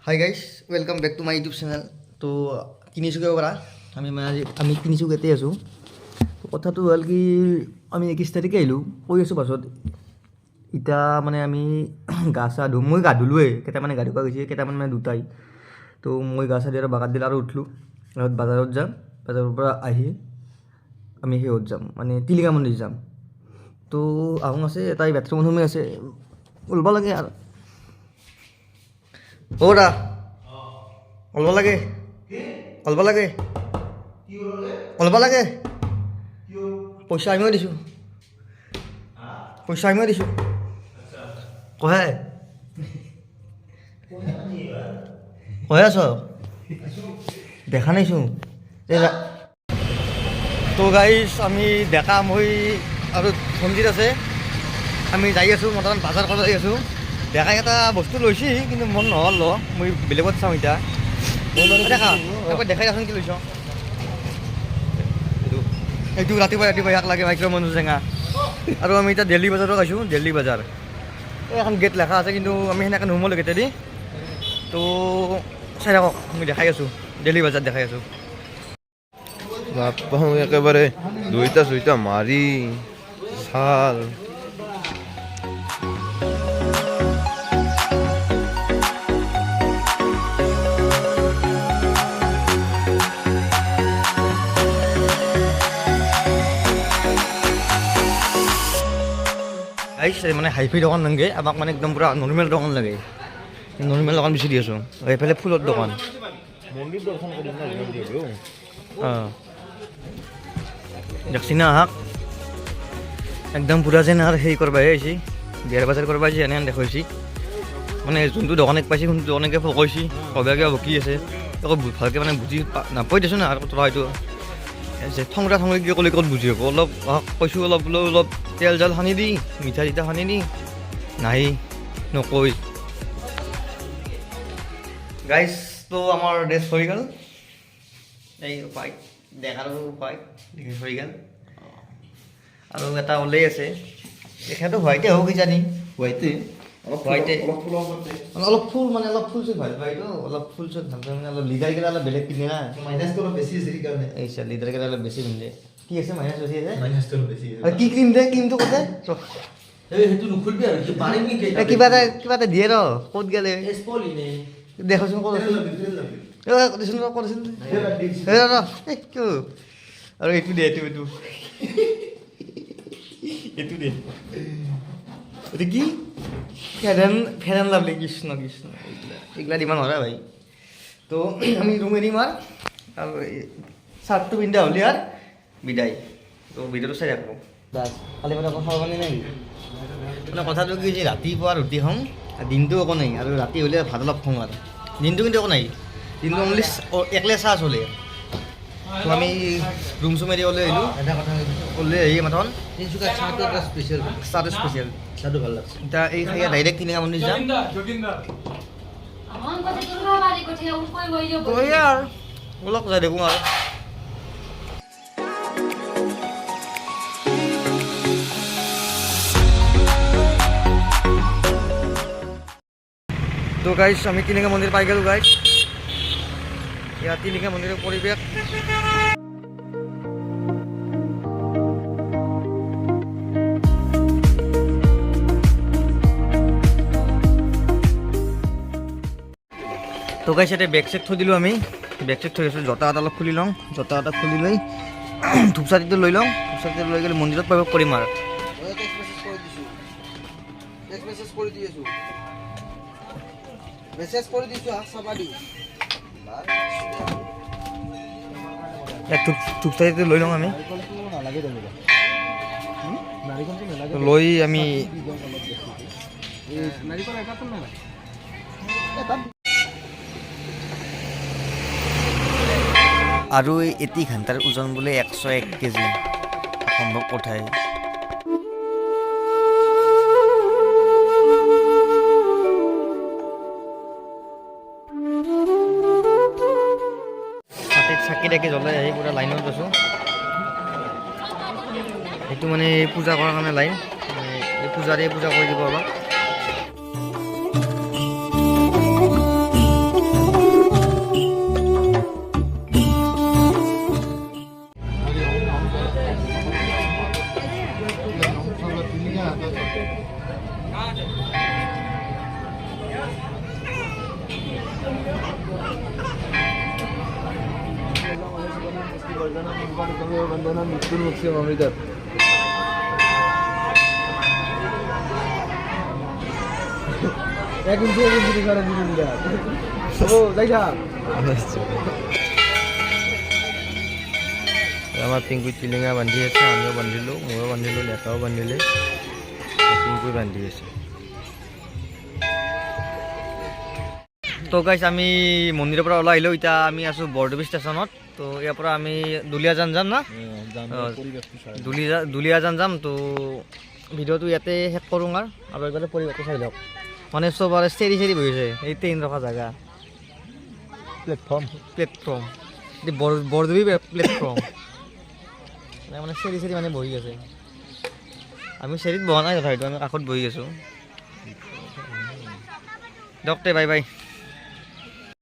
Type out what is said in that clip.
High guys welcome back to my YouTube channel. তো তিনিচুকীয়াৰ পৰা আমি তিনিচুকীয়াতে আছোঁ। তো কথাটো হ'ল কি আমি 21 তাৰিখে আহিলোঁ কৈ আছোঁ পাছত এতিয়া মানে আমি গা চা ধুম। মই গা ধুলোৱে, কেইটামানে গা ধুব গৈছে, কেইটামান মানে দুটাই। তো মই গা চা দি আৰু বাগাত দিল আৰু উঠলোঁ। তাৰপিছত বাজাৰত যাম, বাজাৰৰ পৰা আহি আমি সেহত যাম মানে টিলিঙা মন্দিৰ যাম। তো আহোঁ আছে এটাই বাথৰুম সোমাই আছে, ওলব লাগে আৰু ওরা অলবা লাগে অলবা লাগে অলবা লাগে পইচা আমিও দিছোঁ, পইচা আমিও দিছোঁ কহে কহে আছ দেখা নাইছোঁ। তো গাইজ আমি ডেকা মই আৰু সঞ্জিত আছে, আমি যাই আছোঁ বৰ্তমান বাজাৰ কৰিব যাই আছোঁ। দেখাই এটা বস্তু লৈছি কিন্তু মন নহ'ল মই বেলেগত চাওঁ এতিয়া। দেখা একবাৰ দেখাই আছোন কি লৈছ। এইটো ৰাতিপুৱা ইয়াক লাগে মাইক্ৰ মনোজ জেঙা। আৰু আমি এতিয়া দিল্লী বজাৰত আহিছোঁ, দিল্লী বজাৰ। এই এখন গেট লেখা আছে কিন্তু আমি সেনেকৈ নোসোমালোঁ গেটেদি। তো চাই থাকক, মই দেখাই আছোঁ দিল্লী বজাৰ দেখাই আছোঁ। বাপ্পা একেবাৰে দুইটা চুইটা মাৰি ছাল মানে হাইফাই দোকান নালাগে আমাক, মানে একদম পূৰা নৰ্মেল দোকান লাগে। নৰ্মেল দোকান বিচাৰি আছোঁ। এইফালে ফুলৰ দোকান, মন্দিৰ দৰ্শন কৰিম অঁ দেখছি না আহাক একদম পূৰা যেন আৰু হেৰি কৰিবহে আহিছে, বিয়াৰ বজাৰ কৰিব আহিছে এনে দেখুৱাইছি। মানে যোনটো দোকানত পাইছে কোনটো দোকানকে ফকাইছি, সবে কিবা বকি আছে আকৌ ভালকৈ মানে বুজি নাপাই দেচোন না। আৰু তোৰা এইটো ঠংৰা ঠংৰি কি ক'লে ক'ত বুজি হ'ব। অলপ কৈছোঁ অলপ বোলো অলপ তেল জাল সানি দি মিঠা চিঠা সানি দি নাই নকৈ গাইজ। তো আমাৰ ড্ৰেছ হৈ গ'ল, এই হোৱাইট দেখাৰো হোৱাইট হৈ গ'ল। আৰু এটা ওলাই আছে, তেখেতো হোৱাইটে হ'ব কিজানি, হোৱাইটে হোৱাইটে অলপ ফুল মানে অলপ ফুল চুট ভাল পায়। এইটো অলপ ফুল চুট ভাল পায় মানে অলপ লিডাৰকেইটা অলপ বেলেগ পিন্ধে না, মাইনাছটো অলপ বেছি আছে সেইকাৰণে। এই লিডাৰকেইটা অলপ বেছি পিন্ধে। কি আছে মাইনাছ বেছি আছে, মাইনাছটো অলপ বেছি আছে। আৰু কি ক্ৰীম দে, ক্ৰীমটো ক'তে সেইটো নুখুলবি আৰু পাৰিম নেকি? কিবা এটা দিয়ে ৰ, ক'ত গ'লে দেখাচোন ক'ত আছে দেচোন ৰ, ক'ত আছিল এই কিয়। আৰু এইটো দে, এইটো এইটো দে, এইটো কি ফেৰেন লাভলি কৃষ্ণ কৃষ্ণ এইগিলা দিব নোৱাৰা ভাই। তো আমি ৰুম এৰিম আৰু চাৰ্টটো পিন্ধা হ'লে আৰু বিদায়। তো ভিডিঅ'টো চাই থাকোঁ বাছ। কালি মানে কথা মানে নাই মানে কথাটো কি হৈছে, ৰাতিপুৱা ৰুটি খাওঁ দিনটো একো নাই, আৰু ৰাতি হ'লে ভাত অলপ খাওঁ। আৰু দিনটো কিন্তু একো নাই, দিনটো অনলি একলে চাহ চলে। তো আমি ৰুম চুম এৰি ওলাই আহিলোঁ, এটা কথা ওলাই আহি মাথন তিনিচুকীয়া চাহটো এটা স্পেচিয়েল, চাহটো স্পেচিয়েল। চাহটো ভাল লাগছে। এতিয়া এই খাই ডাইৰেক্ট টিলিঙা মন্দিৰ যাম। তো সেয়া আৰু অলপ যাই দেখোঁ আৰু তো গাইজ আমি টিলিঙা মন্দিৰ পাই গ'লোঁ গাইজ। ইয়াত টিলিঙা মন্দিৰৰ পৰিৱেশ তো গাইজ ইয়াতে বেগ চেগ থৈ দিলোঁ। আমি বেগ চেগ থৈ আছোঁ, জোতা এটা অলপ খুলি লওঁ, জোতা এটা খুলি লৈ ধূপচাতিটো লৈ লওঁ, ধূপচাতিটো লৈ গ'লে মন্দিৰত প্ৰৱেশ কৰিম আৰু ইয়াত ধূপচাতিটো লৈ লওঁ আমি। লৈ আমি আৰু এটি ঘণ্টাৰ ওজন বোলে 101 কেজি, সম্ভৱ কথাই। চাকি তাকি জ্বলাই আহি পুৰা লাইনত আছোঁ। সেইটো মানে পূজা কৰাৰ কাৰণে লাইন, এই পূজাৰীয়ে পূজা কৰি দিব অলপ। আমাৰ পিংকু চিলিঙা বান্ধি আছে, আমিও বান্ধিলোঁ, ময়ো বান্ধিলোঁ, লেখাও বান্ধিলে, পিংকু বান্ধি আছে। তো গাইছ আমি মন্দিৰৰ পৰা ওলাই আহিলোঁ, এতিয়া আমি আছোঁ বৰডুবি ষ্টেচনত। তো ইয়াৰ পৰা আমি দুলীয়াজান যাম না, দুলীয়াজান যাম। তো ভিডিঅ'টো ইয়াতে শেষ কৰোঁ আৰু এইফালে পৰিৱেশটো চাই লওক। মানে চব আৰু চেৰি চেৰি বহিছে, এই ট্ৰেইন ৰখা জেগা, প্লেটফৰ্ম বৰডুবি প্লেটফৰ্ম মানে চেৰি চেৰি মানে বহি আছে। আমি চেৰিত বহা নাই তথাপিতো, আমি কাষত বহি আছোঁ। দিয়ক তে, বাই বাই।